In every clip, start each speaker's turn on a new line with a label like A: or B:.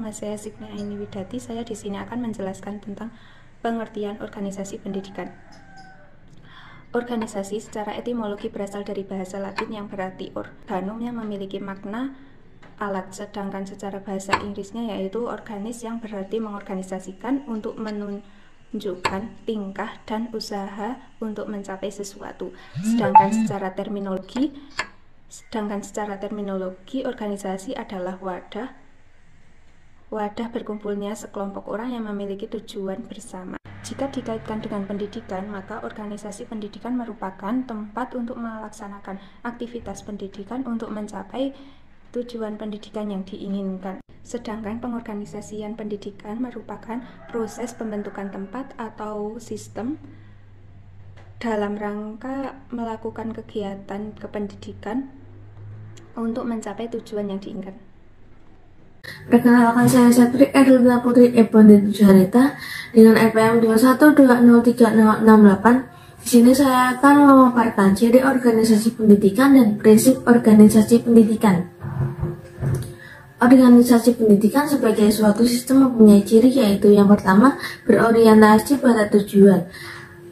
A: Nama saya Signa Aini Widati. Saya di sini akan menjelaskan tentang pengertian organisasi pendidikan. Organisasi secara etimologi berasal dari bahasa Latin yang berarti organum yang memiliki makna alat, sedangkan secara bahasa Inggrisnya yaitu organis yang berarti mengorganisasikan untuk menunjukkan tingkah dan usaha untuk mencapai sesuatu. Sedangkan secara terminologi organisasi adalah wadah berkumpulnya sekelompok orang yang memiliki tujuan bersama. Jika dikaitkan dengan pendidikan, maka organisasi pendidikan merupakan tempat untuk melaksanakan aktivitas pendidikan untuk mencapai tujuan pendidikan yang diinginkan. Sedangkan pengorganisasian pendidikan merupakan proses pembentukan tempat atau sistem dalam rangka melakukan kegiatan kependidikan untuk mencapai tujuan yang diinginkan.
B: Perkenalkan, saya Satri Erlina Putri Ebonde Jarita dengan RPM 212206068. Di sini saya akan memaparkan ciri organisasi pendidikan dan prinsip organisasi pendidikan. Organisasi pendidikan sebagai suatu sistem mempunyai ciri, yaitu yang pertama, berorientasi pada tujuan,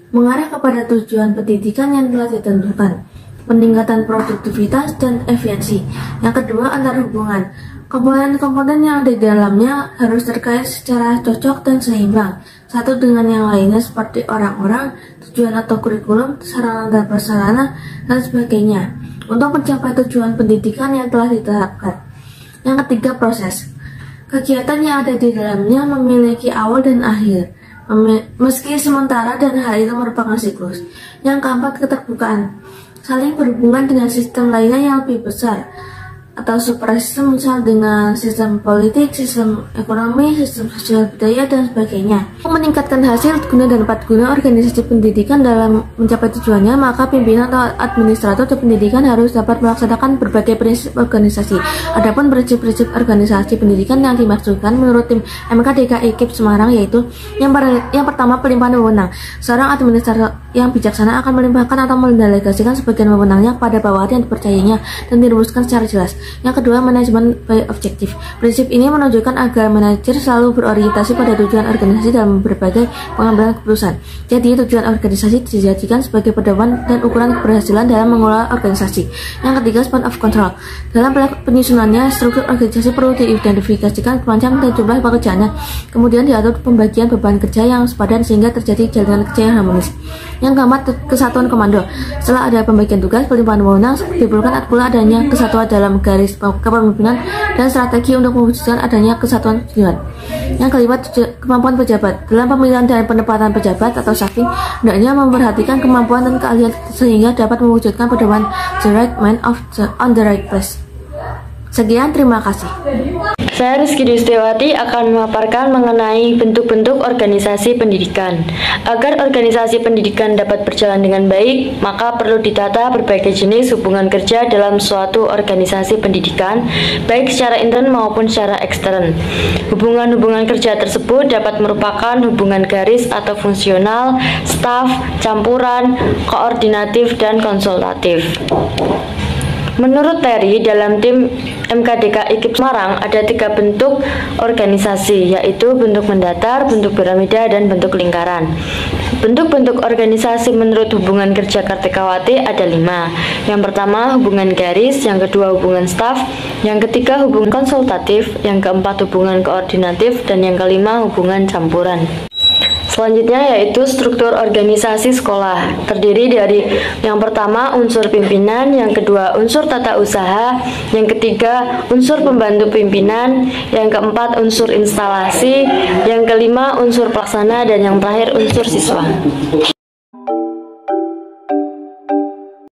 B: mengarah kepada tujuan pendidikan yang telah ditentukan, peningkatan produktivitas dan efisiensi. Yang kedua, antar hubungan. Komponen-komponen yang ada di dalamnya harus terkait secara cocok dan seimbang satu dengan yang lainnya, seperti orang-orang, tujuan atau kurikulum, sarana dan prasarana, dan sebagainya, untuk mencapai tujuan pendidikan yang telah ditetapkan. Yang ketiga, proses. Kegiatan yang ada di dalamnya memiliki awal dan akhir, meski sementara, dan hal itu merupakan siklus. Yang keempat, keterbukaan. Saling berhubungan dengan sistem lainnya yang lebih besar atau suprasistem, misal dengan sistem politik, sistem ekonomi, sistem sosial budaya, dan sebagainya. Untuk meningkatkan hasil guna dan dapat guna organisasi pendidikan dalam mencapai tujuannya, maka pimpinan atau administrator pendidikan harus dapat melaksanakan berbagai prinsip organisasi. Adapun prinsip-prinsip organisasi pendidikan yang dimaksudkan menurut tim MKDKI KIP Semarang yaitu yang pertama, pelimpahan wewenang. Seorang administrator yang bijaksana akan melimpahkan atau mendelegasikan sebagian wewenangnya kepada bawahan yang dipercayainya dan dirumuskan secara jelas. Yang kedua, manajemen by objektif. Prinsip ini menunjukkan agar manajer selalu berorientasi pada tujuan organisasi dalam berbagai pengambilan keputusan. Jadi, tujuan organisasi dijadikan sebagai pedoman dan ukuran keberhasilan dalam mengelola organisasi. Yang ketiga, span of control. Dalam penyusunannya, struktur organisasi perlu diidentifikasikan macam dan jumlah pekerjaannya. Kemudian diatur pembagian beban kerja yang sepadan sehingga terjadi jalangan kerja yang harmonis. Yang keempat, kesatuan komando. Setelah ada pembagian tugas, pelimpahan wewenang, diperlukan pula adanya kesatuan dalam garis kepemimpinan dan strategi untuk mewujudkan adanya kesatuan tujuan. Yang kelima, kemampuan pejabat. Dalam pemilihan dan penempatan pejabat atau staffing, hendaknya memperhatikan kemampuan dan keahlian sehingga dapat mewujudkan pedoman the right man on the right place. Sekian, terima kasih.
C: Saya Rizky Dustewati akan memaparkan mengenai bentuk-bentuk organisasi pendidikan. Agar organisasi pendidikan dapat berjalan dengan baik, maka perlu ditata berbagai jenis hubungan kerja dalam suatu organisasi pendidikan, baik secara intern maupun secara ekstern. Hubungan-hubungan kerja tersebut dapat merupakan hubungan garis atau fungsional, staf, campuran, koordinatif, dan konsultatif. Menurut Terry, dalam tim MKDKI KIP Semarang ada 3 bentuk organisasi, yaitu bentuk mendatar, bentuk piramida, dan bentuk lingkaran. Bentuk-bentuk organisasi menurut hubungan kerja Kartikawati ada 5. Yang pertama, hubungan garis, yang kedua hubungan staf, yang ketiga hubungan konsultatif, yang keempat hubungan koordinatif, dan yang kelima hubungan campuran. Selanjutnya yaitu struktur organisasi sekolah, terdiri dari yang pertama unsur pimpinan, yang kedua unsur tata usaha, yang ketiga unsur pembantu pimpinan, yang keempat unsur instalasi, yang kelima unsur pelaksana, dan yang terakhir unsur siswa.